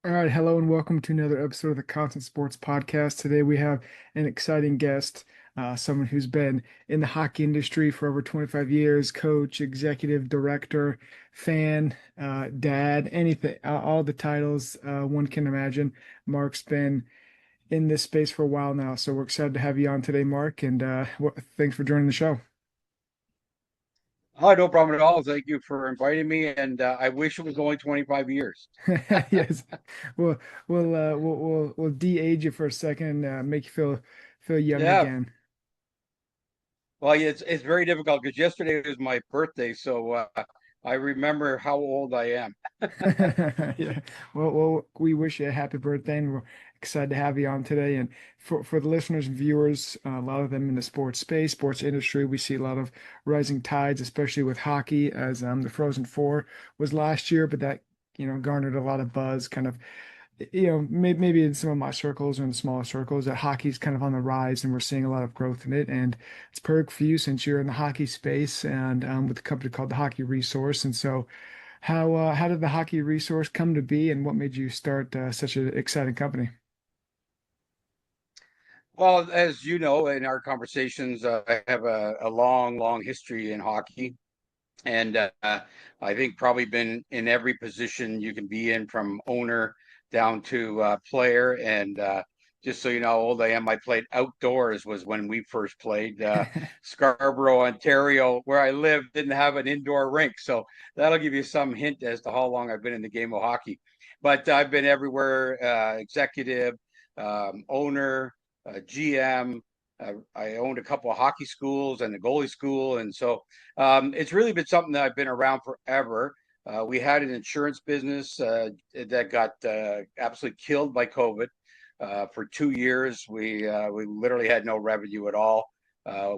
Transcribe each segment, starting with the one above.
All right, hello and welcome to another episode of the Constant Sports Podcast. Today we have an exciting guest, someone who's been in the hockey industry for over 25 years, coach, executive director, fan, dad, anything, all the titles one can imagine. Mark's been in this space for a while now, so we're excited to have you on today, Mark, and thanks for joining the show. Oh, no problem at all. Thank you for inviting me. And I wish it was only 25 years. Yes, we'll we'll de-age you for a second, make you feel young Yeah. again. Well, yeah, it's very difficult because yesterday was my birthday. So I remember how old I am. Yeah. Well, we wish you a happy birthday, and we're excited to have you on today. And for the listeners and viewers, a lot of them in the sports space, sports industry, we see a lot of rising tides, especially with hockey, as the Frozen Four was last year, but that garnered a lot of buzz, kind of maybe in some of my circles or in the smaller circles, that hockey's kind of on the rise, and we're seeing a lot of growth in it. And it's perfect for you since you're in the hockey space and with a company called the Hockey Resource. And so. How did the Hockey Resource come to be, and what made you start such an exciting company? Well, as you know, in our conversations, I have a long, long history in hockey. And I think probably been in every position you can be in, from owner down to player. And just so you know how old I am, I played outdoors was when we first played. Scarborough, Ontario, where I live, didn't have an indoor rink. So that'll give you some hint as to how long I've been in the game of hockey. But I've been everywhere, executive, owner, GM. I owned a couple of hockey schools and a goalie school. And so it's really been something that I've been around forever. We had an insurance business that got absolutely killed by COVID. For 2 years, we literally had no revenue at all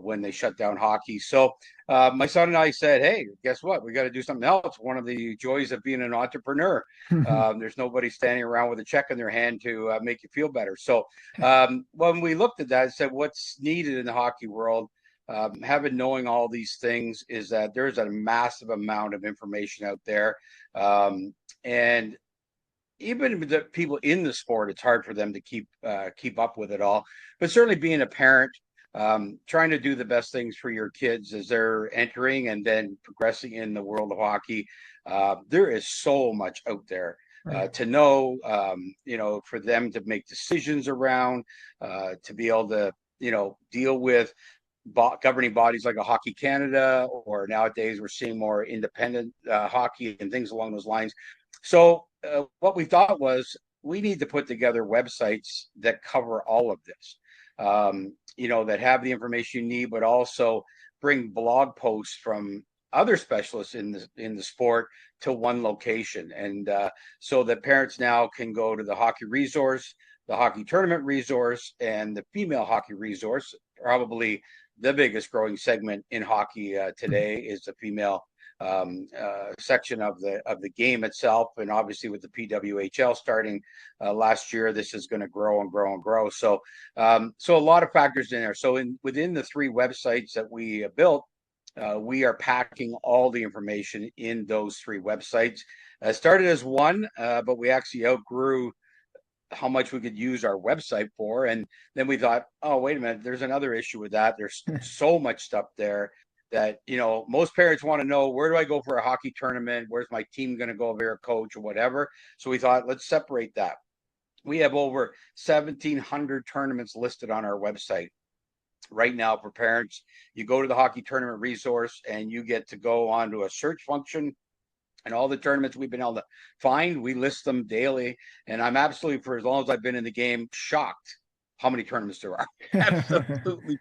when they shut down hockey. So my son and I said, "Hey, guess what? We got to do something else." One of the joys of being an entrepreneur. There's nobody standing around with a check in their hand to make you feel better. So when we looked at that, I said, "What's needed in the hockey world?" Having knowing all these things is that there's a massive amount of information out there, and even the people in the sport, it's hard for them to keep up with it all. But certainly, being a parent, trying to do the best things for your kids as they're entering and then progressing in the world of hockey, there is so much out there. Right. To know, for them to make decisions around, to be able to, deal with governing bodies like a Hockey Canada, or nowadays we're seeing more independent hockey and things along those lines. So what we thought was we need to put together websites that cover all of this, that have the information you need, but also bring blog posts from other specialists in the sport to one location, and so that parents now can go to the Hockey Resource, the Hockey Tournament Resource, and the Female Hockey Resource. Probably the biggest growing segment in hockey today is the female section of the game itself, and obviously with the PWHL starting last year, this is going to grow and grow and grow. So a lot of factors in there. So within the three websites that we built, we are packing all the information in those three websites. Started as one, but we actually outgrew how much we could use our website for. And then we thought, oh, wait a minute, there's another issue with that. There's so much stuff there that, most parents want to know, where do I go for a hockey tournament? Where's my team going to go, their coach or whatever? So we thought, let's separate that. We have over 1,700 tournaments listed on our website right now for parents. You go to the Hockey Tournament Resource and you get to go onto a search function, and all the tournaments we've been able to find, we list them daily. And I'm absolutely, for as long as I've been in the game, shocked how many tournaments there are. Absolutely.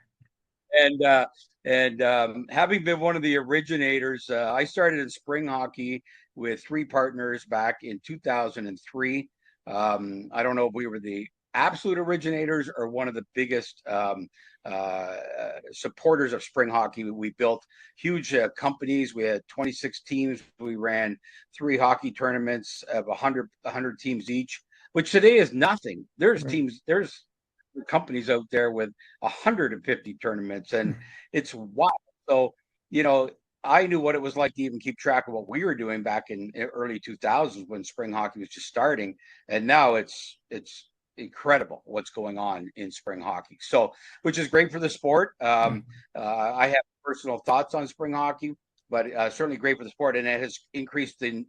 And having been one of the originators, I started in spring hockey with three partners back in 2003. I don't know if we were the absolute originators or one of the biggest uh, supporters of spring hockey. We built huge companies. We had 26 teams. We ran three hockey tournaments of 100 teams each, which today is nothing. Right. There's companies out there with 150 tournaments, and it's wild. So, you know, I knew what it was like to even keep track of what we were doing back in early 2000s when spring hockey was just starting, and now it's incredible what's going on in spring hockey. So, which is great for the sport. I have personal thoughts on spring hockey, but certainly great for the sport, and it has increased the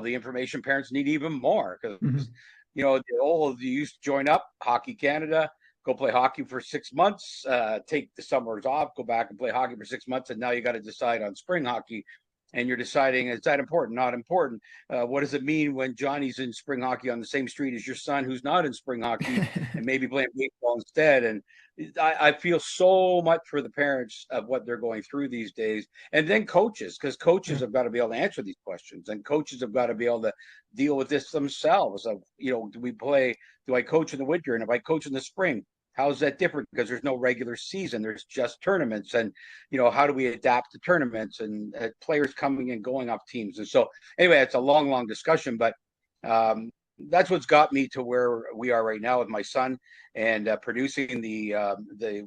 information parents need even more because Mhm. you used to join up Hockey Canada, go play hockey for 6 months, take the summers off, go back and play hockey for 6 months, and now you got to decide on spring hockey, and you're deciding is that important, not important. What does it mean when Johnny's in spring hockey on the same street as your son who's not in spring hockey and maybe playing baseball instead? And I feel so much for the parents of what they're going through these days, and then coaches, because coaches Yeah. have got to be able to answer these questions, and coaches have got to be able to deal with this themselves. Of do I coach in the winter, and if I coach in the spring, how's that different? Because there's no regular season, there's just tournaments, and how do we adapt to tournaments and players coming and going off teams? And so, anyway, it's a long discussion, but that's what's got me to where we are right now with my son and producing the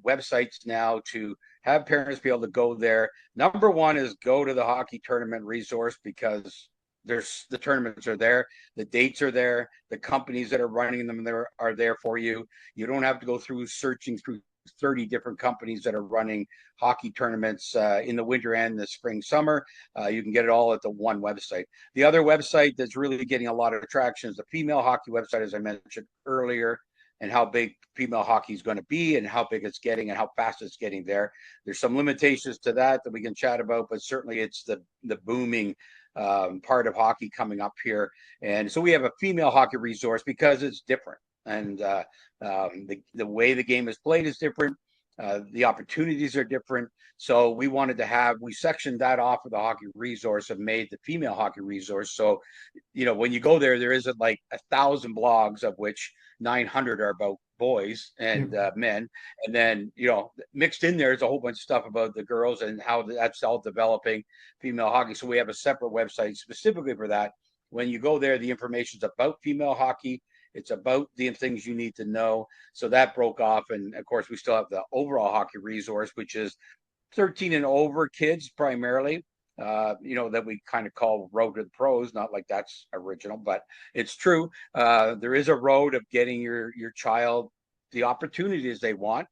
websites now to have parents be able to go there. Number one is go to the hockey tournament resource because there's the tournaments are there, the dates are there, the companies that are running them there are there for you. You don't have to go through searching through 30 different companies that are running hockey tournaments in the winter and the spring summer. You can get it all at the one website. The other website that's really getting a lot of traction is the female hockey website, as I mentioned earlier, and how big female hockey is going to be and how big it's getting and how fast it's getting there. There's some limitations to that we can chat about, but certainly it's the booming part of hockey coming up here. And so we have a female hockey resource because it's different. And the way the game is played is different. The opportunities are different. So we sectioned that off of the hockey resource and made the female hockey resource. So, when you go there, there isn't like 1,000 blogs of which 900 are about boys Yep. and men. And then, mixed in there is a whole bunch of stuff about the girls and how that's all developing female hockey. So we have a separate website specifically for that. When you go there, the information is about female hockey. It's about the things you need to know. So that broke off. And of course, we still have the overall hockey resource, which is 13 and over kids primarily. That we kind of call Road to the Pros, not like that's original, but it's true. There is a road of getting your child the opportunities they want.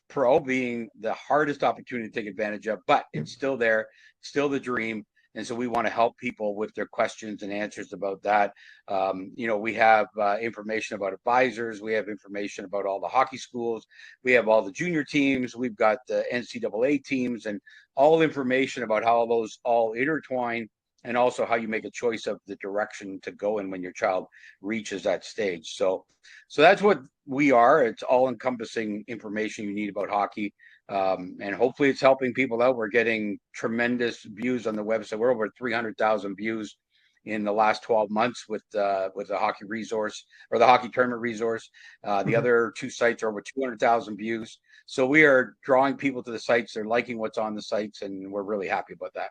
Pro being the hardest opportunity to take advantage of, but Yep. it's still there, still the dream. And so we want to help people with their questions and answers about that. We have information about advisors. We have information about all the hockey schools. We have all the junior teams. We've got the NCAA teams and all information about how those all intertwine and also how you make a choice of the direction to go in when your child reaches that stage. So that's what we are. It's all encompassing information you need about hockey. And hopefully it's helping people out. We're getting tremendous views on the website. We're over 300,000 views in the last 12 months with the hockey resource or the hockey tournament resource. The Okay. other two sites are over 200,000 views. So we are drawing people to the sites. They're liking what's on the sites, and we're really happy about that.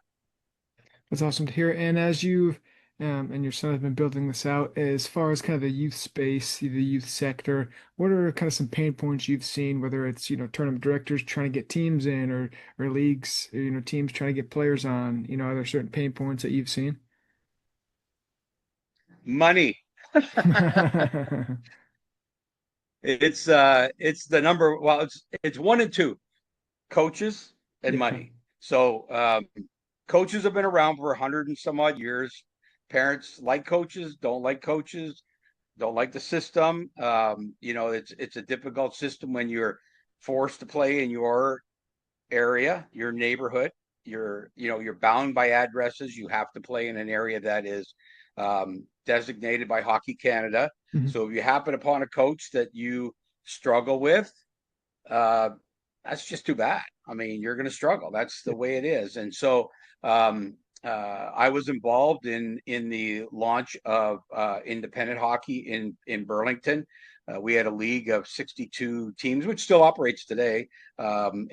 That's awesome to hear. And as you and your son have been building this out, as far as kind of the youth space, the youth sector, what are kind of some pain points you've seen, whether it's, tournament directors trying to get teams in or leagues, teams trying to get players on, are there certain pain points that you've seen? Money. It's the number. Well, it's one and two, coaches and Yeah. money. So coaches have been around for 100 and some odd years. Parents like coaches, don't like coaches, don't like the system. It's a difficult system when you're forced to play in your area, your neighborhood. You're bound by addresses. You have to play in an area that is designated by Hockey Canada. Mhm. So if you happen upon a coach that you struggle with, uh, that's just too bad. I mean, you're going to struggle. That's the Yep. way it is. And so I was involved in the launch of independent hockey in Burlington. We had a league of 62 teams, which still operates today, and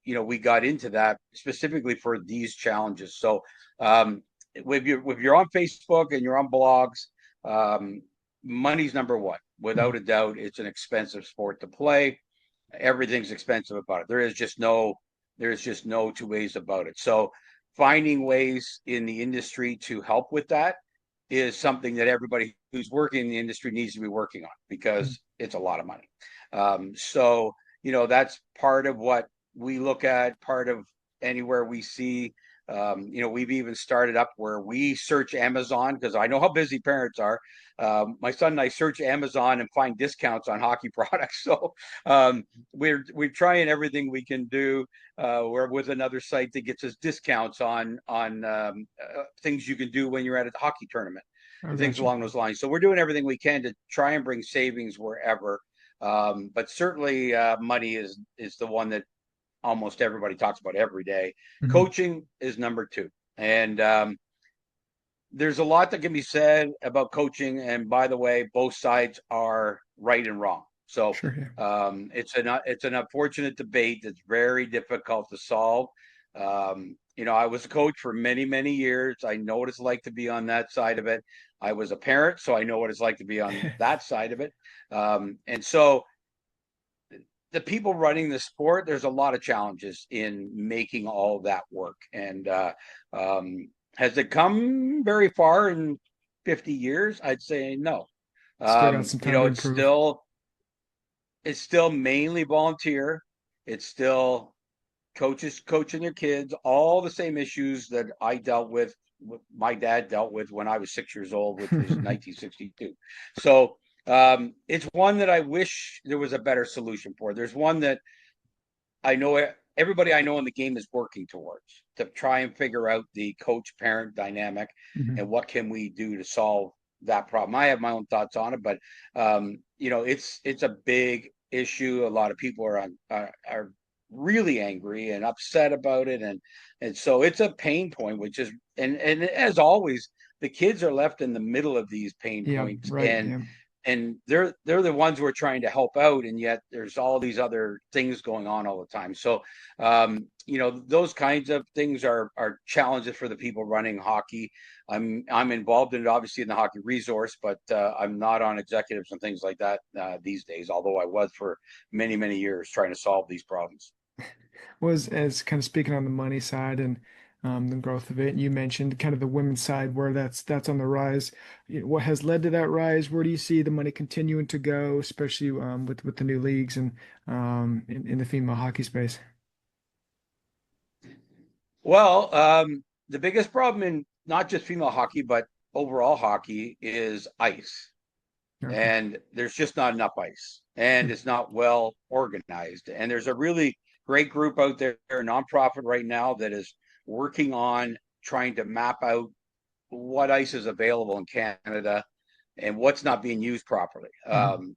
we got into that specifically for these challenges. So if you're on Facebook and you're on blogs, um, money's number one, without Mhm. a doubt. It's an expensive sport to play. Everything's expensive about it. There is just no There's just no two ways about it. So finding ways in the industry to help with that is something that everybody who's working in the industry needs to be working on because it's a lot of money. So, that's part of what we look at, part of anywhere we see. We've even started up where we search Amazon because I know how busy parents are. My son and I search Amazon and find discounts on hockey products. So we're trying everything we can do. We're with another site that gets us discounts on things you can do when you're at a hockey tournament I and things got you. along those lines. So we're doing everything we can to try and bring savings wherever. But certainly, money is the one that almost everybody talks about every day. Mhm. Coaching is number two, and there's a lot that can be said about coaching. And by the way, both sides are right and wrong. So Sure. Yeah. it's an unfortunate debate that's very difficult to solve. I was a coach for many, many years. I know what it's like to be on that side of it. I was a parent, so I know what it's like to be on that side of it. And so the people running the sport, there's a lot of challenges in making all of that work. And has it come very far in 50 years? I'd say no. Still got some time to improve. It's still mainly volunteer. It's still coaches coaching their kids, all the same issues that I dealt with, my dad dealt with when I was 6 years old, which was 1962. So it's one that I wish there was a better solution for. There's one that I know everybody I know in the game is working towards to try and figure out the coach parent dynamic Mhm. and what can we do to solve that problem. I have my own thoughts on it, but it's a big issue. A lot of people are really angry and upset about it, and so it's a pain point, which is and as always, the kids are left in the middle of these pain Yeah. points, Right. and Yeah. and they're the ones who are trying to help out, and yet there's all these other things going on all the time. So those kinds of things are challenges for the people running hockey. I'm involved in it, obviously, in the hockey resource, but I'm not on executives and things like that these days, although I was for many, many years trying to solve these problems. Was as kind of speaking on the money side and the growth of it. You mentioned kind of the women's side where that's on the rise. What has led to that rise? Where do you see the money continuing to go, especially with the new leagues and in the female hockey space? Well, the biggest problem in not just female hockey but overall hockey is ice, Okay. and there's just not enough ice, and it's not well organized. And there's a really great group out there, a nonprofit right now, that is working on trying to map out what ice is available in Canada and what's not being used properly. Mhm.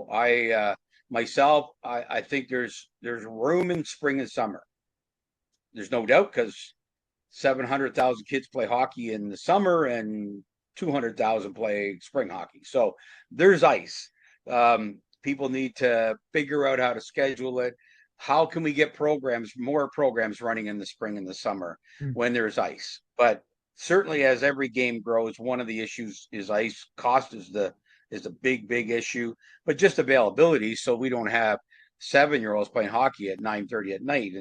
I myself, I think there's room in spring and summer. There's no doubt because 700,000 kids play hockey in the summer and 200,000 play spring hockey. So there's ice. People need to figure out how to schedule it. How can we get more programs running in the spring and the summer Mm. when there's ice? But certainly, as every game grows, one of the issues is ice. Cost is a big, big issue, but just availability. So we don't have 7-year-olds playing hockey at 9:30 at night,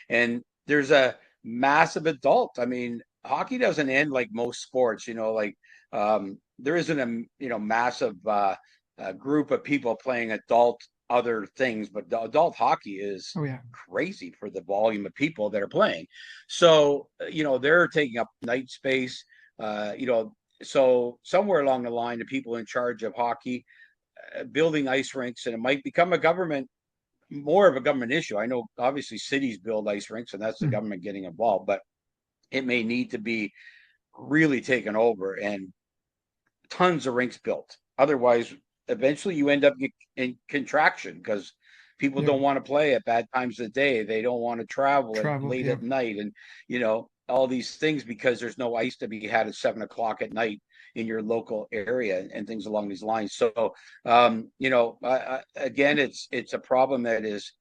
and there's a massive adult. I mean, hockey doesn't end like most sports, like there isn't a massive group of people playing adult other things, but the adult hockey is Oh yeah. crazy for the volume of people that are playing. So, they're taking up night space. So somewhere along the line, the people in charge of hockey building ice rinks, and it might become more of a government issue. I know obviously cities build ice rinks, and that's the Mm. government getting involved, but it may need to be really taken over and tons of rinks built. Otherwise, eventually you end up in contraction because people Yeah. don't want to play at bad times of the day. They don't want to travel at Travel. late Yeah. at night, and all these things because there's no ice to be had at 7 o'clock at night in your local area and things along these lines. So, again, it's a problem that is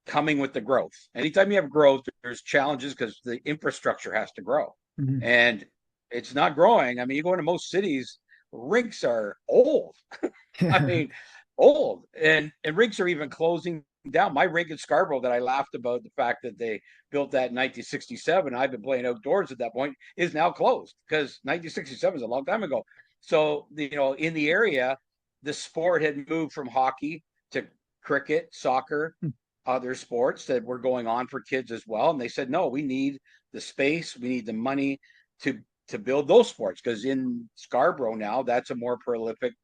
coming with the growth. Anytime you have growth, there's challenges because the infrastructure has to grow, Mhm. and it's not growing. I mean, you go into most cities, rinks are old. I mean, old, and rinks are even closing down. My rink in Scarborough that I laughed about the fact that they built that in 1967. I've been playing outdoors at that point is now closed because 1967 is a long time ago. So in the area, the sport had moved from hockey to cricket, soccer, other sports that were going on for kids as well. And they said, no, we need the space, we need the money to build those sports because in Scarborough now that's a more prolific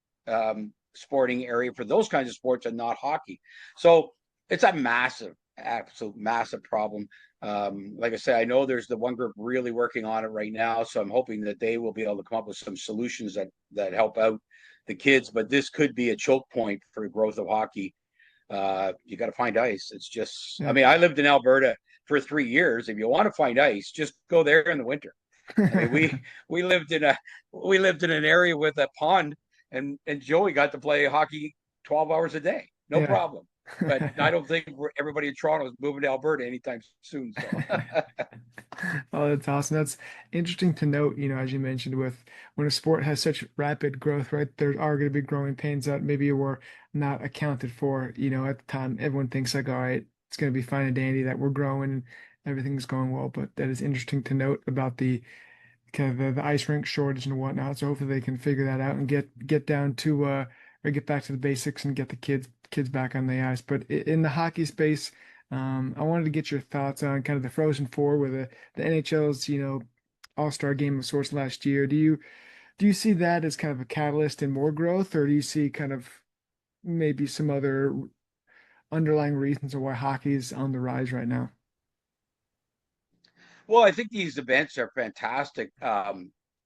sporting area for those kinds of sports and not hockey. So it's a massive, absolute massive problem. Like I said, I know there's the one group really working on it right now, so I'm hoping that they will be able to come up with some solutions that help out the kids. But this could be a choke point for the growth of hockey. You got to find ice. It's just, I Yeah. mean, I lived in Alberta for 3 years. If you want to find ice, just go there in the winter. I mean, we lived in an area with a pond, and Joey got to play hockey 12 hours a day, no Yeah. problem. But I don't think everybody in Toronto is moving to Alberta anytime soon. So Oh, that's awesome. That's interesting to note, as you mentioned, with when a sport has such rapid growth, right? There are going to be growing pains that maybe were not accounted for, at the time. Everyone thinks like, all right, it's going to be fine and dandy that we're growing and everything's going well. But that is interesting to note about the kind of the ice rink shortage and whatnot. So hopefully they can figure that out and get down to or get back to the basics and get the kids back on the ice. But in the hockey space, I wanted to get your thoughts on kind of the Frozen Four, where the NHL's All-Star game of sorts last year. Do you see that as kind of a catalyst in more growth, or do you see kind of maybe some other underlying reasons of why hockey is on the rise right now? well, I think these events are fantastic.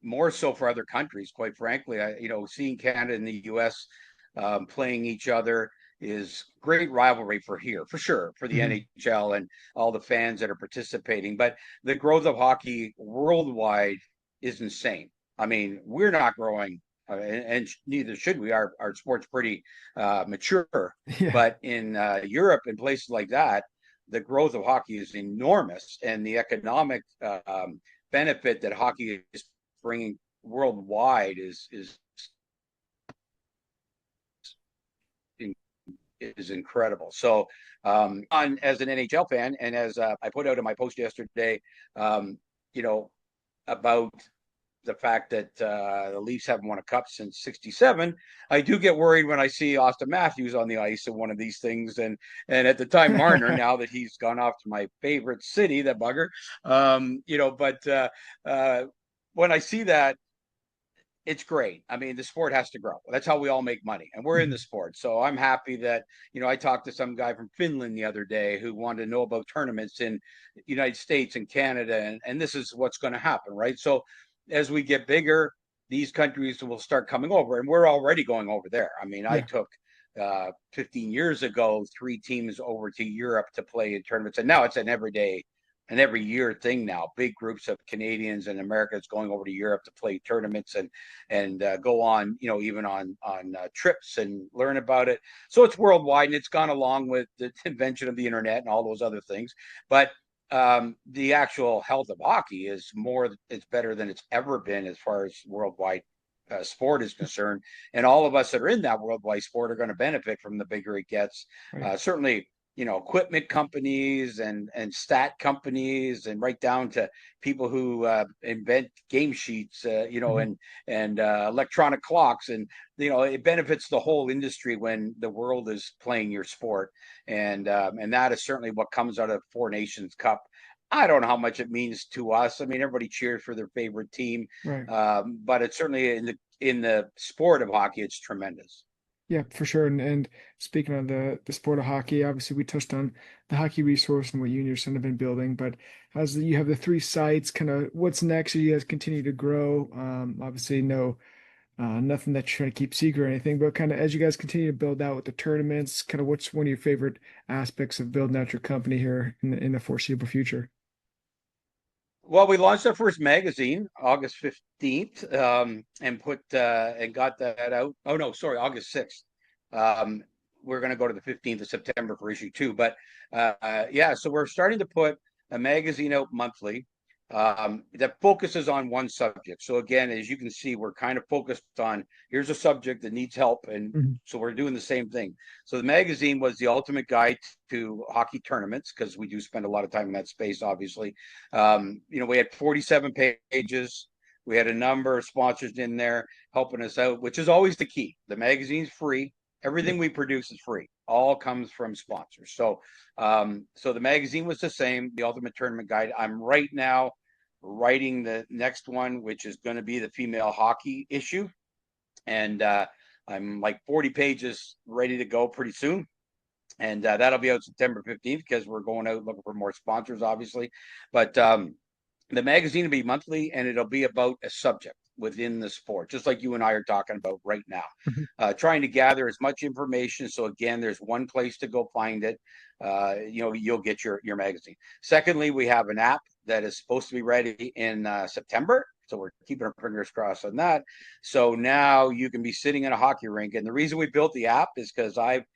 More so for other countries, quite frankly. Seeing Canada and the U.S. Playing each other is great rivalry for here, for sure, for the Hmm. NHL and all the fans that are participating. But the growth of hockey worldwide is insane. I mean, we're not growing, and neither should we. Our sport's pretty mature, Yeah, but in Europe and places like that, the growth of hockey is enormous, and the economic benefit that hockey is bringing worldwide is incredible. So, as an NHL fan, and as I put out in my post yesterday, um, you know, about the fact that the Leafs haven't won a cup since '67, I do get worried when I see Austin Matthews on the ice in one of these things, and at the time Marner. Now that he's gone off to my favorite city, that bugger, But uh, when I see that, it's great. I mean, the sport has to grow. That's how we all make money, and we're in the Mhm. sport. So I'm happy that I talked to some guy from Finland the other day who wanted to know about tournaments in the United States and Canada, and this is what's going to happen, right? So as we get bigger, these countries will start coming over, and we're already going over there. I mean, I Yeah. took 15 years ago 3 teams over to Europe to play in tournaments, and now it's an every year thing now. Big groups of Canadians and Americans going over to Europe to play tournaments and go on, even on trips and learn about it. So it's worldwide, and it's gone along with the invention of the internet and all those other things. But the actual health of hockey is more, it's better than it's ever been as far as worldwide sport is concerned. And all of us that are in that worldwide sport are going to benefit from the bigger it gets. Right. Certainly, equipment companies and stat companies, and right down to people who invent game sheets, Mhm. and electronic clocks, and it benefits the whole industry when the world is playing your sport, and that is certainly what comes out of Four Nations Cup. I don't know how much it means to us. I mean, everybody cheers for their favorite team, Right. but it's certainly in the sport of hockey, it's tremendous. Yeah, for sure. And speaking of the sport of hockey, obviously we touched on the hockey resource and what you and your son have been building, but you have the three sites, kind of what's next? Are you guys continue to grow? Obviously no nothing that you're trying to keep secret or anything, but kind of as you guys continue to build out with the tournaments, kind of what's one of your favorite aspects of building out your company here in the foreseeable future? Well, we launched our first magazine August 15th, and got that out. Oh no, sorry, August 6th. Um, we're going to go to the 15th of September for issue 2, but yeah, so we're starting to put a magazine out monthly. that focuses on one subject. So again, as you can see, we're kind of focused on here's a subject that needs help, and Mhm. so we're doing the same thing. So the magazine was the ultimate guide to hockey tournaments because we do spend a lot of time in that space, obviously. We had 47 pages. We had a number of sponsors in there helping us out, which is always the key. The magazine's free. Yep. Everything we produce is free. All comes from sponsors. So the magazine was the same, the Ultimate Tournament Guide. I'm right now writing the next one, which is going to be the female hockey issue, and I'm like 40 pages ready to go pretty soon. And that'll be out September 15th because we're going out looking for more sponsors, obviously. But the magazine will be monthly, and it'll be about a subject within the sport, just like you and I are talking about right now. Mhm. Trying to gather as much information. So again, there's one place to go find it. You'll get your magazine. Secondly, we have an app that is supposed to be ready in September. So we're keeping our fingers crossed on that. So now you can be sitting in a hockey rink. And the reason we built the app is because I've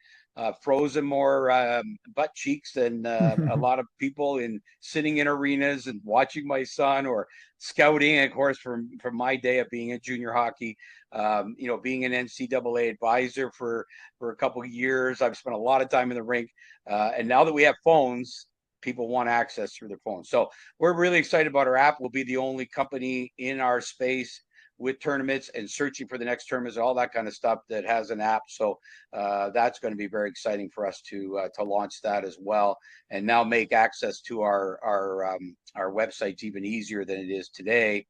frozen more butt cheeks than a lot of people in sitting in arenas and watching my son or scouting, of course, from my day of being in junior hockey. Being an NCAA advisor for a couple of years, I've spent a lot of time in the rink, and now that we have phones, people want access through their phones. So we're really excited about our app. We'll be the only company in our space with tournaments and searching for the next tournaments, all that kind of stuff that has an app. So that's going to be very exciting for us to launch that as well, and now make access to our websites even easier than it is today.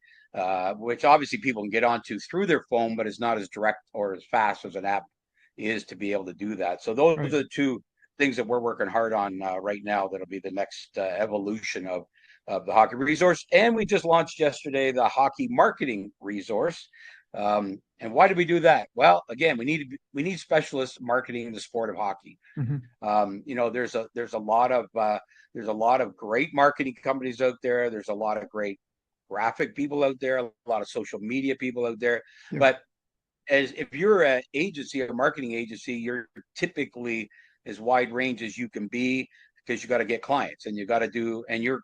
Which obviously people can get onto through their phone, but it's not as direct or as fast as an app is to be able to do that. So those are Right. the two things that we're working hard on right now. That'll be the next evolution of the hockey resource. And we just launched yesterday the hockey marketing resource. And why did we do that? Well, again, we need specialists marketing the sport of hockey. Mhm. There's a lot of great marketing companies out there. There's a lot of great graphic people out there, a lot of social media people out there. Yep. But as if you're an agency, a marketing agency, you're typically as wide range as you can be because you got to get clients and you got to do, and your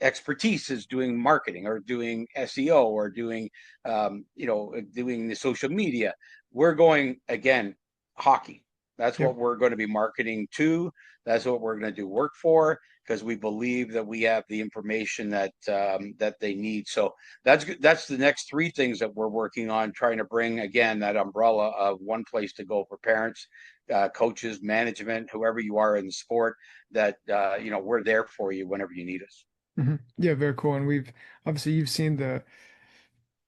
expertise is doing marketing or doing SEO or doing the social media. We're going again, hockey. That's Yep. what we're going to be marketing to. That's what we're going to do work for because we believe that we have the information that they need. So that's the next three things that we're working on, trying to bring again that umbrella of one place to go for parents, coaches, management, whoever you are in the sport. That we're there for you whenever you need us. Mhm. Yeah, very cool. And we've obviously you've seen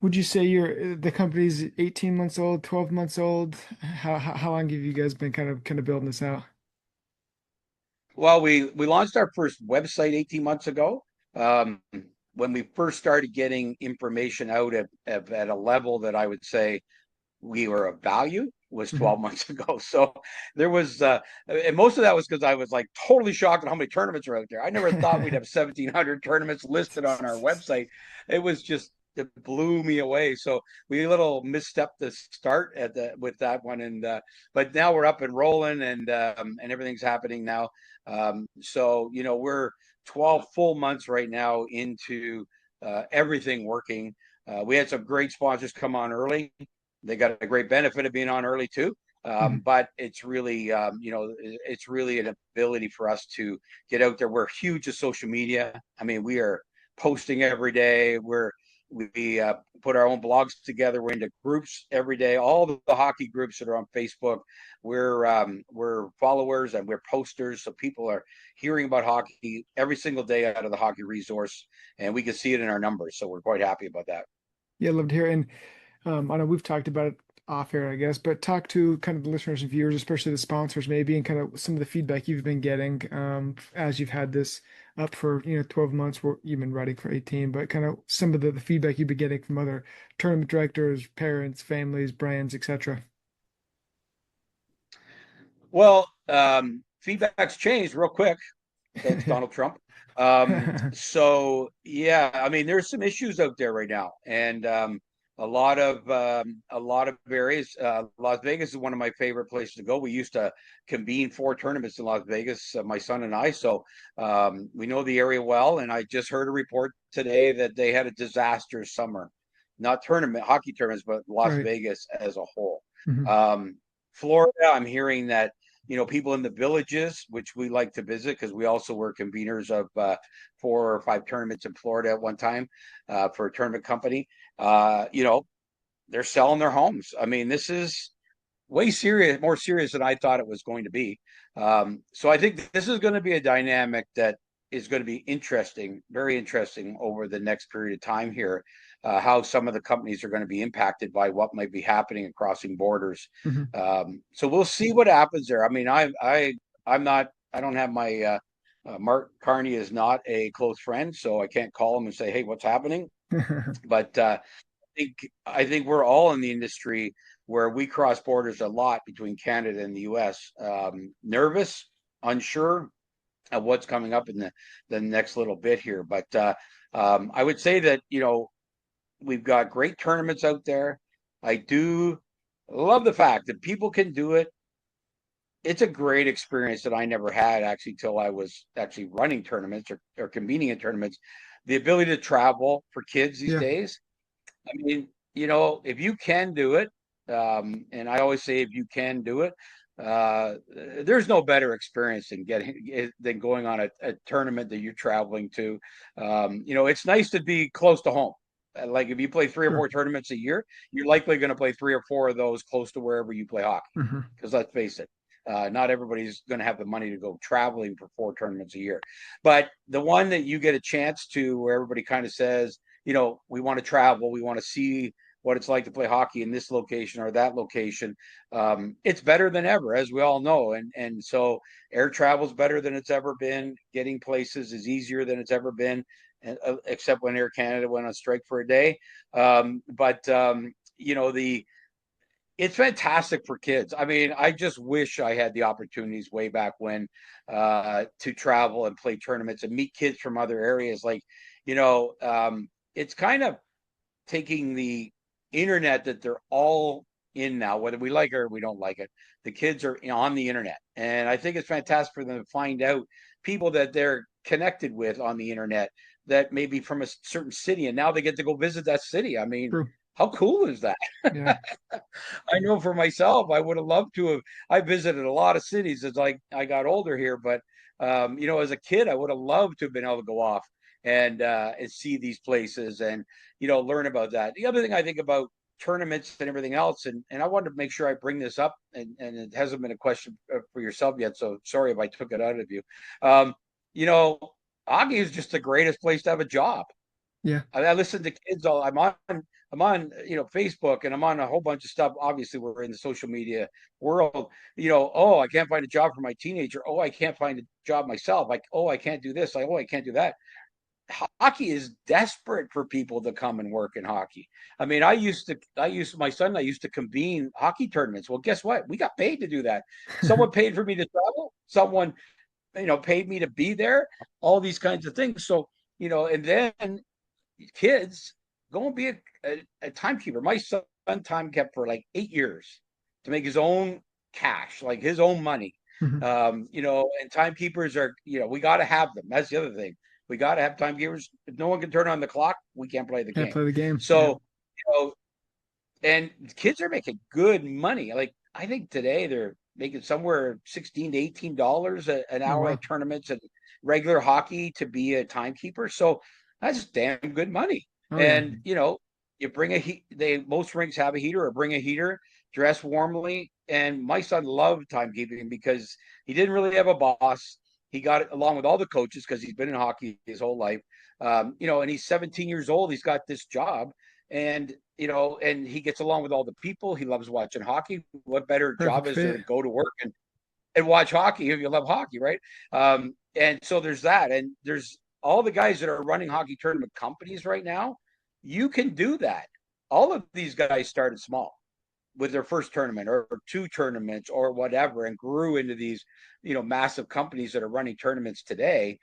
would you say the company's 18 months old, 12 months old? How long have you guys been kind of building this out? Well, we launched our first website 18 months ago. Um, when we first started getting information out at a level that I would say we were of value was Mhm. 12 months ago. So there was, and most of that was because I was like totally shocked at how many tournaments are out there. I never thought we'd have 1,700 tournaments listed on our website. It was just, it blew me away. So we a little misstepped the start with that one, and but now we're up and rolling, and everything's happening now. We're 12 full months right now into everything working. We had some great sponsors come on early. They got a great benefit of being on early too. Mhm. But it's really an ability for us to get out there. We're huge at social media. I mean, we are posting every day. We put our own blogs together. We're into groups every day. All the hockey groups that are on Facebook, we're followers and we're posters. So people are hearing about hockey every single day out of the hockey resource, and we can see it in our numbers. So we're quite happy about that. Yeah, love to hear. And I know we've talked about it off air, I guess, but talk to kind of the listeners and viewers, especially the sponsors, maybe, and kind of some of the feedback you've been getting as you've had this up for 12 months. Where you've been writing for 18, but kind of some of the feedback you've been getting from other tournament directors, parents, families, brands, etc. Well, feedback's changed real quick. Thanks, Donald Trump. So yeah, I mean, there's some issues out there right now, and a lot of areas. Las Vegas is one of my favorite places to go. We used to convene 4 tournaments in Las Vegas, my son and I. So we know the area well. And I just heard a report today that they had a disastrous summer, not tournament hockey tournaments, but Las Right. Vegas as a whole. Hmm. Um, Florida, I'm hearing that people in the villages, which we like to visit because we also were conveners of 4 or 5 tournaments in Florida at one time for a tournament company. They're selling their homes. I mean, this is way serious, more serious than I thought it was going to be. So I think this is going to be a dynamic that is going to be interesting, very interesting over the next period of time here. How some of the companies are going to be impacted by what might be happening and crossing borders. Hmm. So we'll see what happens there. I mean, I'm not, I don't have my Mark Carney is not a close friend, so I can't call him and say, hey, what's happening? But I think we're all in the industry where we cross borders a lot between Canada and the U.S. Nervous, unsure of what's coming up in the next little bit here, but I would say that we've got great tournaments out there. I do love the fact that people can do it. It's a great experience that I never had actually till I was actually running tournaments or convening in tournaments. The ability to travel for kids these Yeah. days. I mean, if you can do it, and I always say if you can do it, uh, there's no better experience than going on a tournament that you're traveling to. It's nice to be close to home. Like if you play three or Sure. four tournaments a year, you're likely going to play 3 or 4 of those close to wherever you play hockey. Hmm. Because let's face it, not everybody's going to have the money to go traveling for 4 tournaments a year. But the one that you get a chance to, where everybody kind of says, we want to travel, we want to see what it's like to play hockey in this location or that location. It's better than ever, as we all know, and so air travel is better than it's ever been. Getting places is easier than it's ever been, except when Air Canada went on strike for a day. But the it's fantastic for kids. I mean, I just wish I had the opportunities way back when to travel and play tournaments and meet kids from other areas. Like, it's kind of taking the internet that they're all in now, whether we like it or we don't like it. The kids are on the internet, and I think it's fantastic for them to find out people that they're connected with on the internet that may be from a certain city, and now they get to go visit that city. I mean, True. how cool is that? Yeah. I know for myself, I would have loved to have. I visited a lot of cities as I got older here, but as a kid, I would have loved to have been able to go off and see these places and learn about that. The other thing I think about tournaments and everything else, and I wanted to make sure I bring this up, and it hasn't been a question for yourself yet, so sorry if I took it out of you. Um, you know, Hockey is just the greatest place to have a job. Yeah. I listen to kids all. I'm on Facebook, and I'm on a whole bunch of stuff. Obviously, we're in the social media world. Oh, I can't find a job for my teenager. Oh, I can't find a job myself. Like, oh, I can't do this. Like, oh, I can't do that. Hockey is desperate for people to come and work in hockey. I mean, my son and I used to convene hockey tournaments. Well, guess what? We got paid to do that. Someone paid for me to travel. Someone, paid me to be there. All these kinds of things. So, and then kids go and be a timekeeper. My son time kept for like 8 years to make his own cash, like his own money. Hmm. And timekeepers are, we got to have them. That's the other thing. We got to have timekeepers. If no one can turn on the clock, we can't play the Can't game. play the game. Yeah. So, and kids are making good money. Like I think today they're making somewhere $16 to $18 an Oh hour wow. at tournaments and regular hockey to be a timekeeper. So that's damn good money. Oh yeah. And you bring a heat. Most rinks have a heater or bring a heater, dress warmly. And my son loved timekeeping because he didn't really have a boss. He got it along with all the coaches because he's been in hockey his whole life. And he's 17 years old. He's got this job, and he gets along with all the people. He loves watching hockey. What better job Perfect is there fit. to go to work and watch hockey if you love hockey, right? And so there's that. And there's all the guys that are running hockey tournament companies right now. You can do that. All of these guys started small with their first tournament or 2 tournaments or whatever and grew into these, massive companies that are running tournaments today.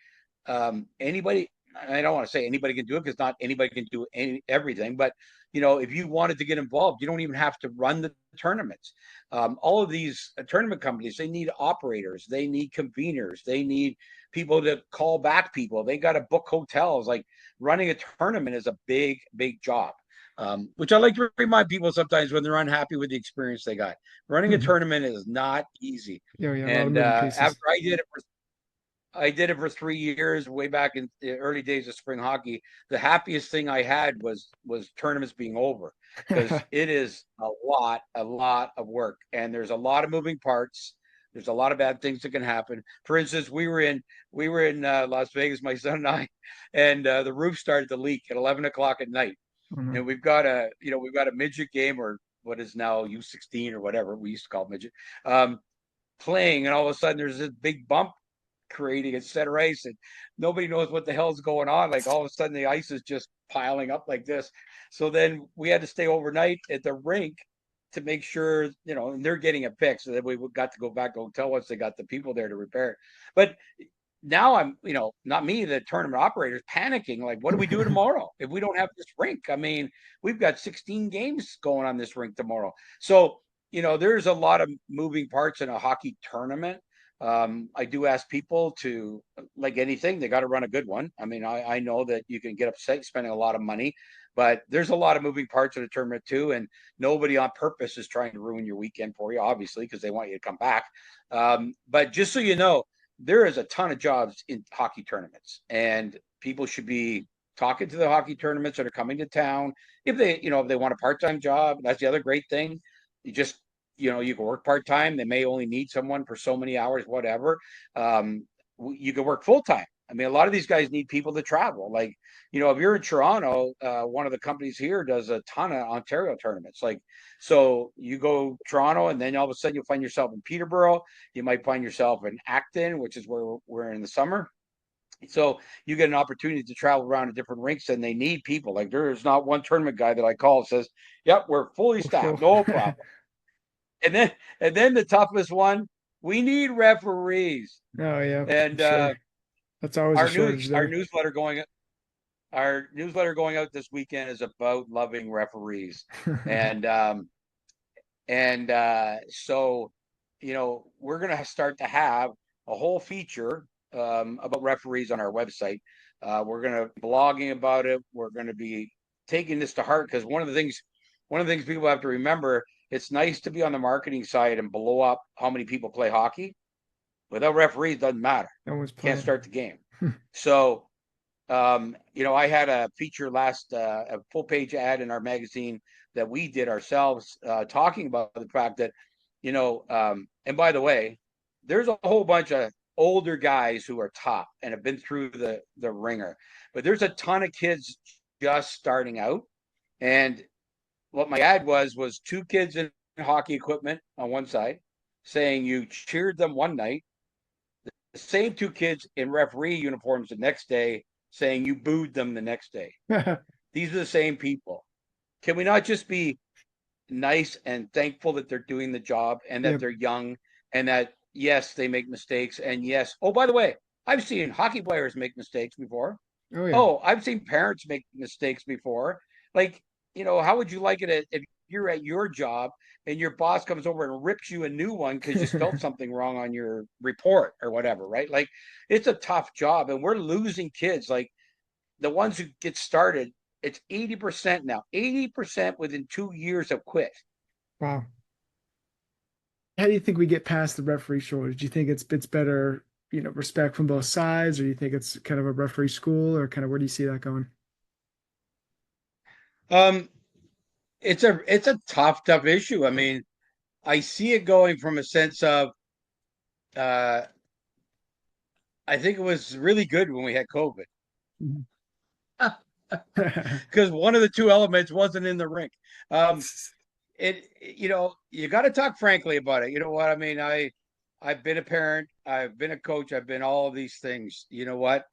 Anybody I don't want to say anybody can do it because not anybody can do everything, but if you wanted to get involved, you don't even have to run the tournaments. All of these tournament companies, they need operators, they need conveners, they need people to call back people. They got to book hotels. Like running a tournament is a big, big job. Which I like to remind people sometimes when they're unhappy with the experience they got. Running a tournament is not easy. Yeah, yeah, a lot of And moving after pieces. I did it for 3 years, way back in the early days of spring hockey. The happiest thing I had was tournaments being over because it is a lot of work, and there's a lot of moving parts. There's a lot of bad things that can happen. For instance, we were in Las Vegas, my son and I, and the roof started to leak at 11 o'clock at night. Oh no. And we've got a midget game, or what is now U16 or whatever we used to call it, midget, playing, and all of a sudden there's this big bump creating a set of ice, and nobody knows what the hell's going on. Like all of a sudden the ice is just piling up like this. So then we had to stay overnight at the rink to make sure, and they're getting it fixed. So then we got to go back to the hotel once they got the people there to repair it. But now I'm, not me, the tournament operators panicking. Like, what do we do tomorrow if we don't have this rink? I mean, we've got 16 games going on this rink tomorrow. So, there's a lot of moving parts in a hockey tournament. I do ask people to, like anything, they got to run a good one. I mean, I know that you can get upset spending a lot of money, but there's a lot of moving parts in a tournament too. And nobody on purpose is trying to ruin your weekend for you, obviously, because they want you to come back. But just so you know, there is a ton of jobs in hockey tournaments, and people should be talking to the hockey tournaments that are coming to town. If they want a part-time job, that's the other great thing. You just, you can work part-time. They may only need someone for so many hours, whatever. You can work full-time. I mean, a lot of these guys need people to travel. Like, if you're in Toronto, one of the companies here does a ton of Ontario tournaments. Like, so you go Toronto, and then all of a sudden you'll find yourself in Peterborough. You might find yourself in Acton, which is where we're in the summer. So you get an opportunity to travel around to different rinks, and they need people. Like, there's not one tournament guy that I call says, "Yep, we're fully We're full. staffed, no problem." And then the toughest one, we need referees. Oh yeah, for And sure. That's always a our news shortage our there. newsletter going our newsletter going out this weekend is about loving referees. And so, we're going to start to have a whole feature about referees on our website. We're going to be blogging about it. We're going to be taking this to heart because one of the things people have to remember, it's nice to be on the marketing side and blow up how many people play hockey. Without referees, it doesn't matter. No one's Can't playing. start the game. So, I had a feature a full page ad in our magazine that we did ourselves, talking about the fact that, and by the way, there's a whole bunch of older guys who are top and have been through the ringer, but there's a ton of kids just starting out. And what my ad was two kids in hockey equipment on one side saying you cheered them one night, the same two kids in referee uniforms the next day saying you booed them the next day. These are the same people. Can we not just be nice and thankful that they're doing the job and that Yep. they're young and that, yes, they make mistakes, and yes, oh, by the way, I've seen hockey players make mistakes before. Oh yeah. Oh, I've seen parents make mistakes before. Like, how would you like it if you're at your job and your boss comes over and rips you a new one because you spelled something wrong on your report or whatever, right? Like, it's a tough job, and we're losing kids. Like, the ones who get started, it's 80% now. 80% within 2 years have quit. Wow. How do you think we get past the referee shortage? Do you think it's better, respect from both sides, or do you think it's kind of a referee school, or kind of where do you see that going? Um, it's a tough issue. I mean, I see it going from a sense of, uh, I think it was really good when we had COVID Mhm. because one of the two elements wasn't in the rink. Um, you got to talk frankly about it. You know what I mean? I've been a parent, I've been a coach, I've been all of these things. You know what?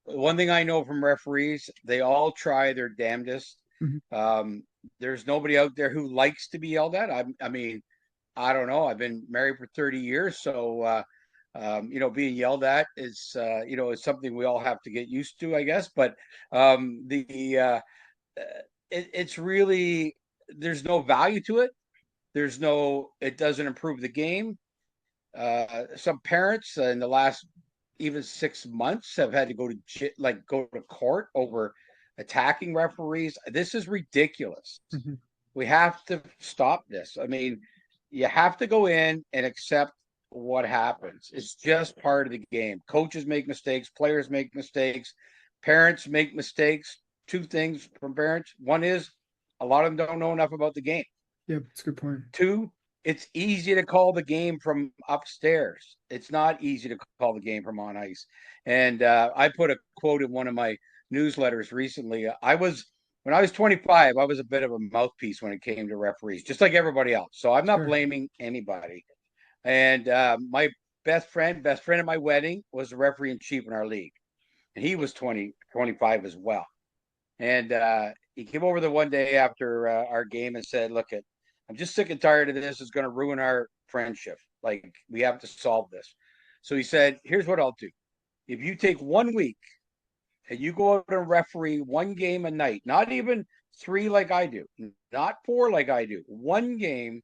One thing I know from referees, they all try their damnedest. Mhm. Um, there's nobody out there who likes to be yelled at. I mean, I don't know. I've been married for 30 years, so Being yelled at is something we all have to get used to, I guess. But the it's really, there's no value to it. It doesn't improve the game. Some parents in the last even 6 months have had to go to court over attacking referees. This is ridiculous. Mhm. We have to stop this. I mean, you have to go in and accept what happens. It's just part of the game. Coaches make mistakes, players make mistakes, parents make mistakes. Two things from parents. One is a lot of them don't know enough about the game. Yep, that's a good point. Two, it's easy to call the game from upstairs. It's not easy to call the game from on ice. And I put a quote in one of my newsletters recently. When I was 25, I was a bit of a mouthpiece when it came to referees, just like everybody else. So I'm not Sure. blaming anybody. And my best friend at my wedding was the referee in chief in our league. And he was 25 as well. And he came over the one day after our game and said, "Look, I'm just sick and tired of this. It's going to ruin our friendship. Like, we have to solve this." So he said, "Here's what I'll do. If you take 1 week and you go out and referee one game a night, not even three like I do, not four like I do, one game,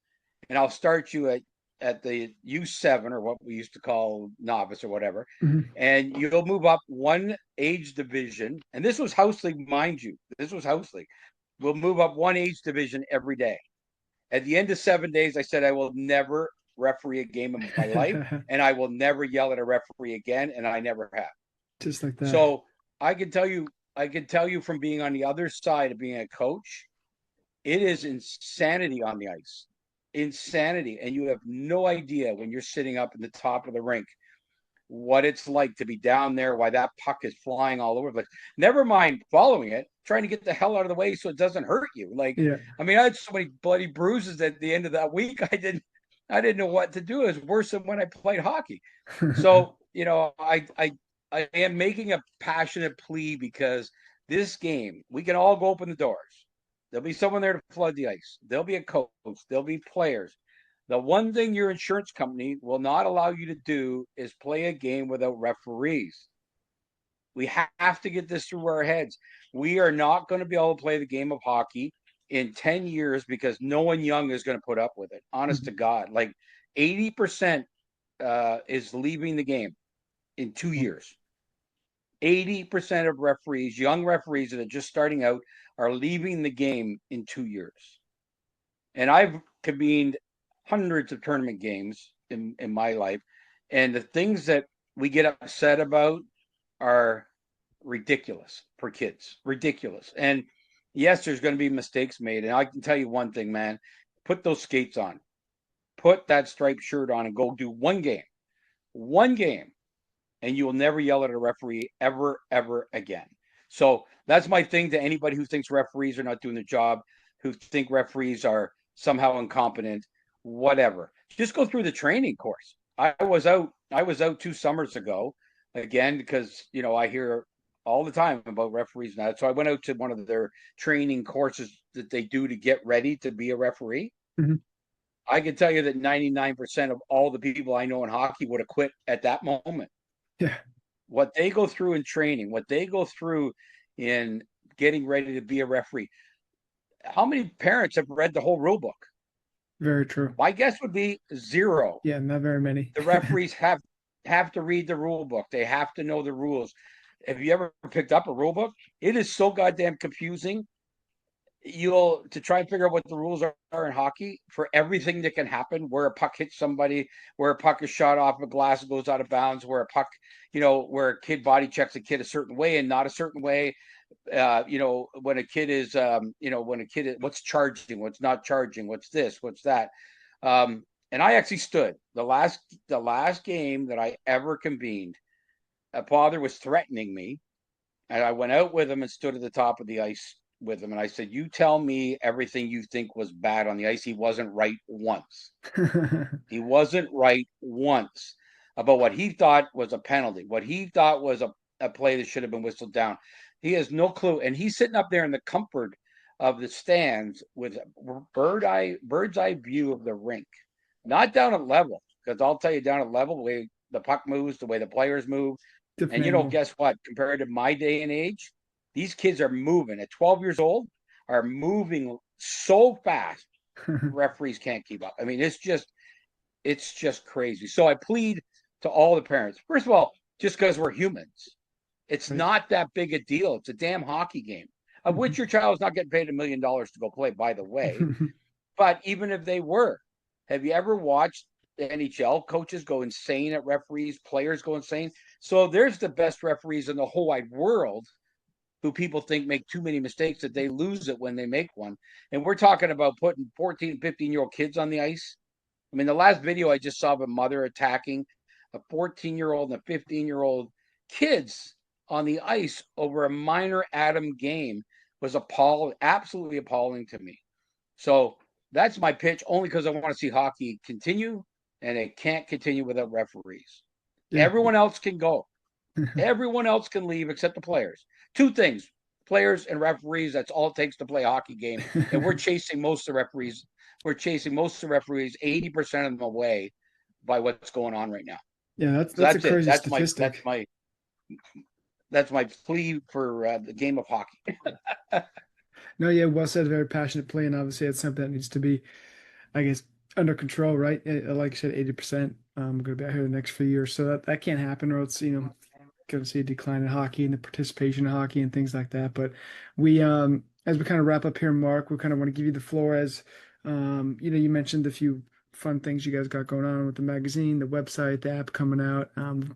and I'll start you at the U7, or what we used to call novice or whatever, Mhm. and you'll move up one age division." And this was house league, mind you. This was house league. We'll move up one age division every day. At the end of 7 days, I said, I will never referee a game in my life, and I will never yell at a referee again, and I never have. Just like that. So I can tell you from being on the other side of being a coach, it is insanity on the ice. Insanity. And you have no idea when you're sitting up at the top of the rink what it's like to be down there, why that puck is flying all over the place. Never mind following it, trying to get the hell out of the way so it doesn't hurt you. Like, Yeah. I mean, I had so many bloody bruises at the end of that week. I didn't know what to do. It was worse than when I played hockey. So, I am making a passionate plea because this game, we can all go open the doors. There'll be someone there to flood the ice. There'll be a coach. There'll be players. The one thing your insurance company will not allow you to do is play a game without referees. We have to get this through our heads. We are not going to be able to play the game of hockey in 10 years because no one young is going to put up with it. Honest to Mhm. God. Like 80% is leaving the game in 2 years. 80% of referees, young referees that are just starting out, are leaving the game in 2 years. And I've convened hundreds of tournament games in my life. And the things that we get upset about are ridiculous for kids. Ridiculous. And yes, there's going to be mistakes made. And I can tell you one thing, man, put those skates on, put that striped shirt on, and go do one game, and you will never yell at a referee ever, ever again. So that's my thing to anybody who thinks referees are not doing their job, who think referees are somehow incompetent, whatever. Just go through the training course. I was out 2 summers ago, again, because I hear all the time about referees now. So I went out to one of their training courses that they do to get ready to be a referee. Mhm. I can tell you that 99% of all the people I know in hockey would have quit at that moment. Yeah. What they go through in training, what they go through in getting ready to be a referee. How many parents have read the whole rule book? Very true. My guess would be zero. Yeah, not very many. The referees have to read the rule book. They have to know the rules. Have you ever picked up a rule book? It is so goddamn confusing. You'll to try and figure out what the rules are in hockey for everything that can happen, where a puck hits somebody, where a puck is shot off a glass and goes out of bounds, where a puck, where a kid body checks a kid a certain way and not a certain way. When a kid is, what's charging, what's not charging, what's this, what's that. And I actually stood the last game that I ever convened. A father was threatening me, and I went out with him and stood at the top of the ice with him. And I said, "You tell me everything you think was bad on the ice." He wasn't right once. He wasn't right once about what he thought was a penalty, what he thought was a play that should have been whistled down. He has no clue. And he's sitting up there in the comfort of the stands with a bird's eye view of the rink, not down at level. Because I'll tell you, down at level, the way the puck moves, the way the players move. And Different animal. guess what? Compared to my day and age, these kids are moving at 12 years old, are moving so fast. Referees can't keep up. I mean, it's just crazy. So I plead to all the parents. First of all, just because we're humans, it's Right. not that big a deal. It's a damn hockey game, of which your child is not getting paid $1 million to go play, by the way. But even if they were, have you ever watched the NHL coaches go insane at referees, players go insane? So there's the best referees in the whole wide world who people think make too many mistakes that they lose it when they make one. And we're talking about putting 14, 15-year-old kids on the ice. I mean, the last video I just saw of a mother attacking a 14-year-old and a 15-year-old kids on the ice over a minor atom game was appalling, absolutely appalling to me. So that's my pitch, only because I want to see hockey continue, and it can't continue without referees. Yeah. Everyone else can go. Everyone else can leave except the players. Two things: players and referees. That's all it takes to play a hockey game. And we're chasing most of the referees. We're chasing most of the referees, 80% of them away by what's going on right now. Yeah, So that's a that's it. crazy statistic. That's my plea for the game of hockey. No, yeah, well said. Very passionate play, and obviously it's something that needs to be, I guess, under control, right? Like you said, 80%. Going to be out here the next few years, so that can't happen, or it's going to see a decline in hockey and the participation in hockey and things like that. But we, as we kind of wrap up here, Mark, we kind of want to give you the floor as, you mentioned a few fun things you guys got going on with the magazine, the website, the app coming out.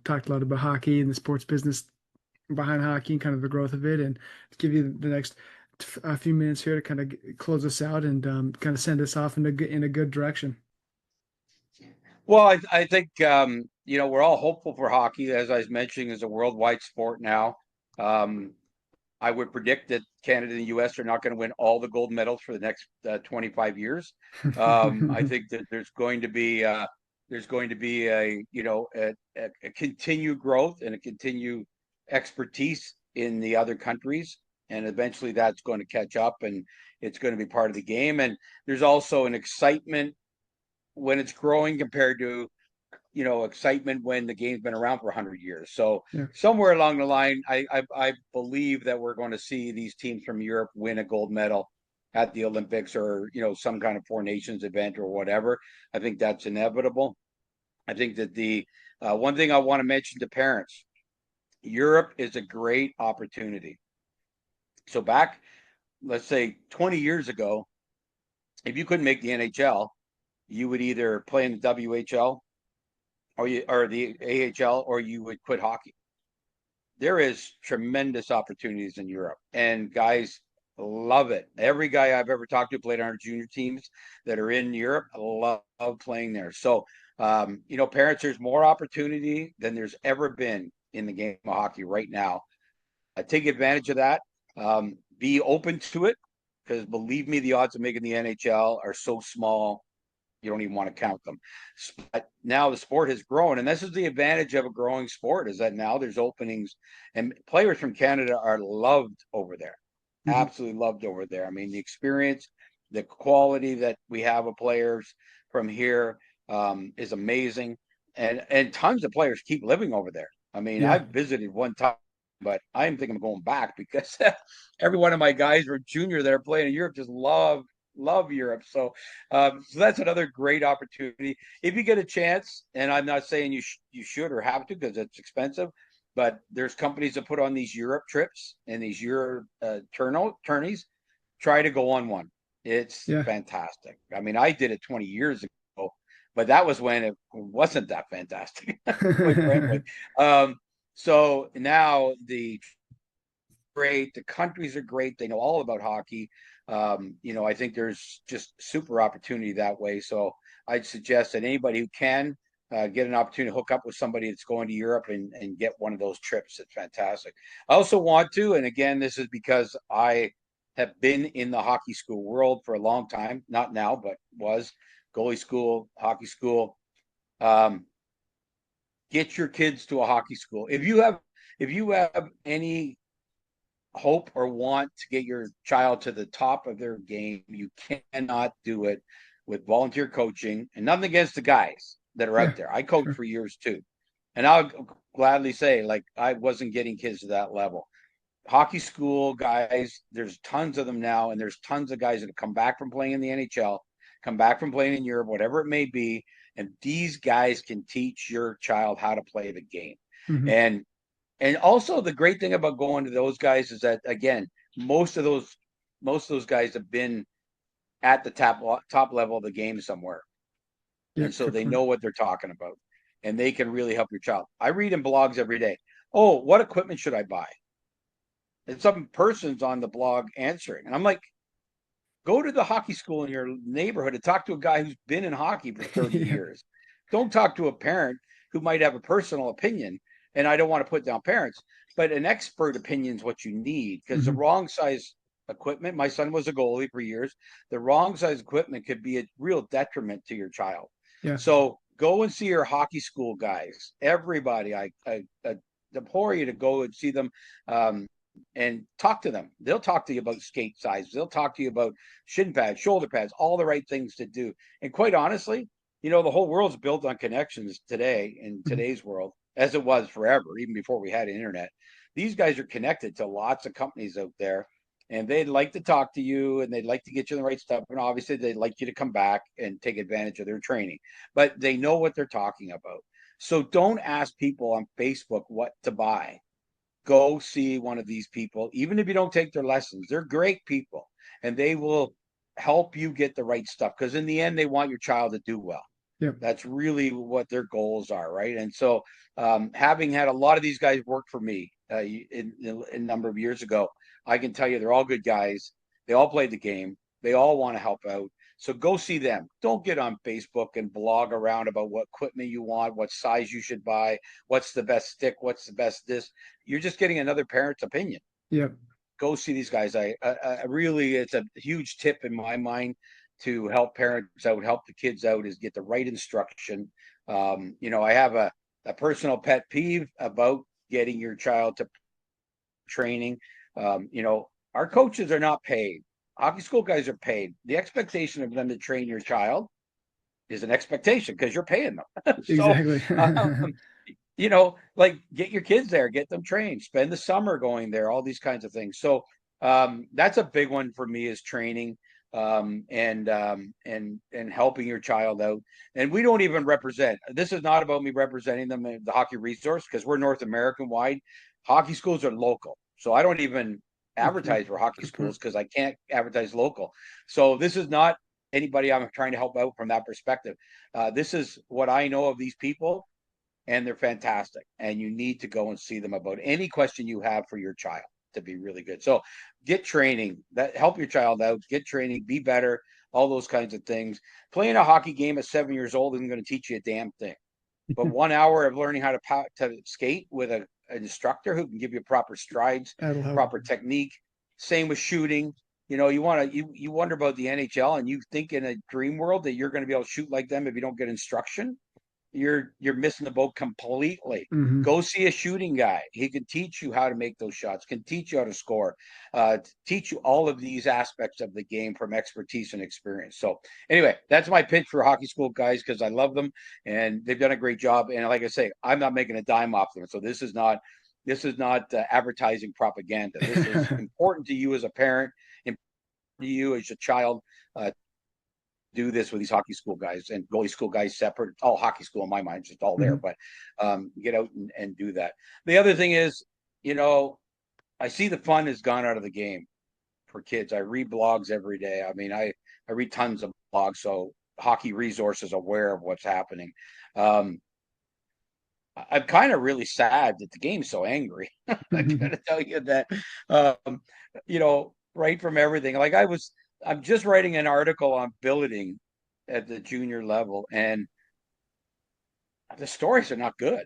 Talked a lot about hockey and the sports business behind hockey and kind of the growth of it, and to give you the next a few minutes here to kind of close us out and kind of send us off in a good direction. Well, I think we're all hopeful for hockey. As I was mentioning, is a worldwide sport now. Um, I would predict that Canada and the U.S. are not going to win all the gold medals for the next 25 years. I think that there's going to be a continued growth and a continued expertise in the other countries, and eventually that's going to catch up, and it's going to be part of the game. And there's also an excitement when it's growing compared to excitement when the game's been around for 100 years. So Yeah. somewhere along the line, I believe that we're going to see these teams from Europe win a gold medal at the Olympics, or some kind of Four Nations event or whatever. I think that's inevitable. I think that the one thing I want to mention to parents: Europe is a great opportunity. So back, let's say 20 years ago, if you couldn't make the NHL, you would either play in the WHL or the AHL, or you would quit hockey. There is tremendous opportunities in Europe, and guys love it. Every guy I've ever talked to played on our junior teams that are in Europe. Love playing there. So, parents, there's more opportunity than there's ever been in the game of hockey right now. Take advantage of that. Be open to it, because believe me, the odds of making the NHL are so small you don't even want to count them. But now the sport has grown, and this is the advantage of a growing sport: is that now there's openings, and players from Canada are loved over there, Mhm. absolutely loved over there. I mean, the experience, the quality that we have of players from here is amazing, and tons of players keep living over there. I mean, Yeah. I've visited one time, but I'm thinking of going back because every one of my guys were junior that are playing in Europe just love Europe. So that's another great opportunity if you get a chance. And I'm not saying you should or have to, because it's expensive, but there's companies that put on these Europe trips and these Europe tourneys. Try to go on one. It's Yeah. fantastic. I mean, I did it 20 years ago, but that was when it wasn't that fantastic, quite frankly. Um, so now the countries are great. They know all about hockey. I think there's just super opportunity that way. So I'd suggest that anybody who can get an opportunity to hook up with somebody that's going to Europe and get one of those trips. It's fantastic. I also want to, and again, this is because I have been in the hockey school world for a long time, not now, but was goalie school, hockey school. Um, get your kids to a hockey school. If you have any hope or want to get your child to the top of their game, you cannot do it with volunteer coaching. And nothing against the guys that are Yeah. out there. I coached Sure. for years too. And I'll gladly say, like, I wasn't getting kids to that level. Hockey school guys, there's tons of them now, and there's tons of guys that have come back from playing in the NHL, come back from playing in Europe, whatever it may be, and these guys can teach your child how to play the game. Hmm. And also the great thing about going to those guys is that, again, most of those guys have been at the top level of the game somewhere, and Yep, so good they point. know what they're talking about, and they can really help your child. I read in blogs every day. Oh, what equipment should I buy? And some person's on the blog answering, and I'm like, go to the hockey school in your neighborhood and talk to a guy who's been in hockey for 30 Yeah. years. Don't talk to a parent who might have a personal opinion. And I don't want to put down parents, but an expert opinion is what you need, because the Hmm. wrong size equipment, my son was a goalie for years, the wrong size equipment could be a real detriment to your child. Yeah. So go and see your hockey school guys. Everybody, I implore you to go and see them. And talk to them. They'll talk to you about skate size. They'll talk to you about shin pads, shoulder pads, all the right things to do. And quite honestly, the whole world's built on connections today in Mhm. today's world, as it was forever, even before we had internet. These guys are connected to lots of companies out there, and they'd like to talk to you, and they'd like to get you the right stuff. And obviously, they'd like you to come back and take advantage of their training, but they know what they're talking about. So don't ask people on Facebook what to buy. Go see one of these people, even if you don't take their lessons. They're great people, and they will help you get the right stuff, because in the end, they want your child to do well. Yep. That's really what their goals are, right? And so, having had a lot of these guys work for me in a number of years ago, I can tell you they're all good guys. They all played the game. They all want to help out. So go see them. Don't get on Facebook and blog around about what equipment you want, what size you should buy, what's the best stick, what's the best this. You're just getting another parent's opinion. Yep. Go see these guys. I really, it's a huge tip in my mind to help parents out, help the kids out, is get the right instruction. I have a personal pet peeve about getting your child to training. Our coaches are not paid. Hockey school guys are paid. The expectation of them to train your child is an expectation because you're paying them. So, Exactly. um, like, get your kids there, get them trained, spend the summer going there, all these kinds of things. So that's a big one for me, is training, and helping your child out. And we don't even represent. This is not about me representing them in the hockey resource, because we're North American wide. Hockey schools are local, so I don't even Okay. advertise for hockey Good point. schools because I can't advertise local. So this is not anybody I'm trying to help out from that perspective. This is what I know of these people, and they're fantastic. And you need to go and see them about any question you have for your child to be really good. So get training, that help your child out, get training, be better, all those kinds of things. Playing a hockey game at 7 years old isn't going to teach you a damn thing. But 1 hour of learning how to skate with an instructor who can give you proper strides, That'll help. proper technique. Same with shooting. You wonder about the NHL, and you think in a dream world that you're going to be able to shoot like them if you don't get instruction. You're missing the boat completely. Hmm. Go see a shooting guy. He can teach you how to make those shots, can teach you how to score, teach you all of these aspects of the game from expertise and experience. So anyway, that's my pitch for hockey school guys, because I love them and they've done a great job. And like I say, I'm not making a dime off them. So this is not advertising propaganda. This is important to you as a parent, important to you as a child, do this with these hockey school guys and goalie school guys separate. All hockey school in my mind, just all there. Hmm. But get out and do that. The other thing is, you know, I see the fun has gone out of the game for kids. I read blogs every day. I mean, I read tons of blogs, so hockey resource is aware of what's happening. Um, I'm kind of really sad that the game's so angry. I gotta tell you that, um, right from everything. I'm just writing an article on billeting at the junior level, and the stories are not good.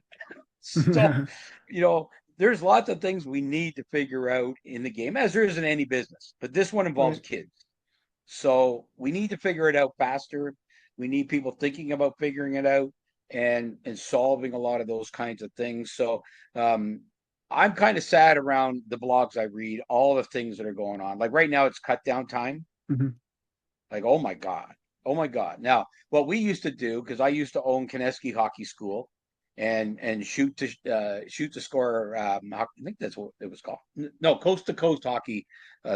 So, you know, there's lots of things we need to figure out in the game, as there is in any business, but this one involves Right. kids. So we need to figure it out faster. We need people thinking about figuring it out, and solving a lot of those kinds of things. So um, I'm kind of sad around the blogs I read, all the things that are going on. Like right now, it's cut down time. Hmm. Like, oh my God. Oh my God. Now, what we used to do, because I used to own Kineski Hockey School, and shoot to score. I think that's what it was called. No, coast to coast hockey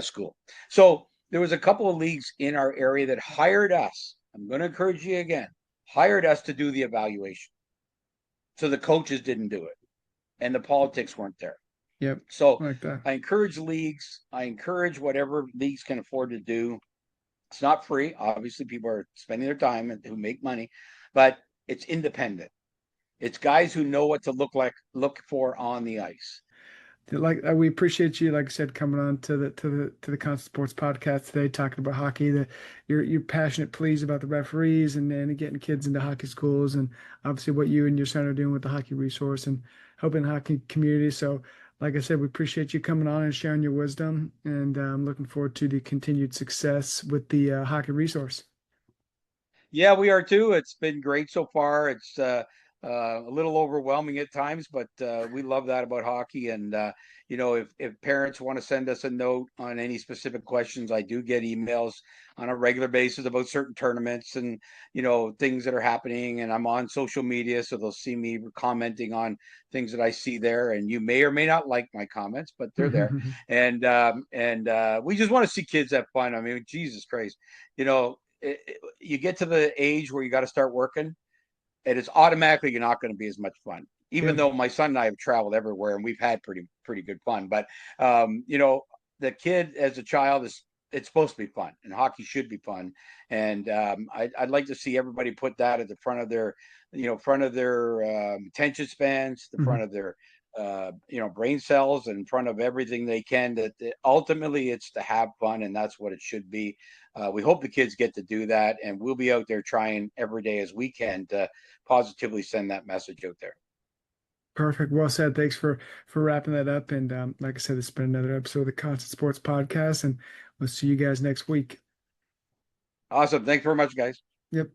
school. So there was a couple of leagues in our area that hired us. I'm going to encourage you again. Hired us to do the evaluation. So the coaches didn't do it, and the politics weren't there. Yep. So I like that. I encourage leagues. I encourage whatever leagues can afford to do. It's not free. Obviously, people are spending their time and who make money, but it's independent. It's guys who know what to look for on the ice. Like we appreciate you, like I said, coming on to the Constant Sports podcast today, talking about hockey. That you're passionate, pleased about the referees and getting kids into hockey schools, and obviously what you and your son are doing with the hockey resource and helping the hockey community. So, like I said, we appreciate you coming on and sharing your wisdom, and I'm looking forward to the continued success with the hockey resource. Yeah, we are too. It's been great so far. It's a little overwhelming at times, but we love that about hockey. And if parents want to send us a note on any specific questions, I do get emails on a regular basis about certain tournaments and things that are happening. And I'm on social media, so they'll see me commenting on things that I see there. And you may or may not like my comments, but they're there. And we just want to see kids have fun. I mean, Jesus Christ, you get to the age where you got to start working, and it's automatically you're not going to be as much fun. Even Yep. though my son and I have traveled everywhere and we've had pretty good fun, but the kid as a child is it's supposed to be fun, and hockey should be fun. And I'd like to see everybody put that at the front of their attention spans, the front of their brain cells, and in front of everything they can. That ultimately it's to have fun, and that's what it should be. We hope the kids get to do that, and we'll be out there trying every day as we can to positively send that message out there. Perfect. Well said. Thanks for wrapping that up. And like I said, it's been another episode of the Constant Sports Podcast, and we'll see you guys next week. Awesome. Thanks very much, guys. Yep.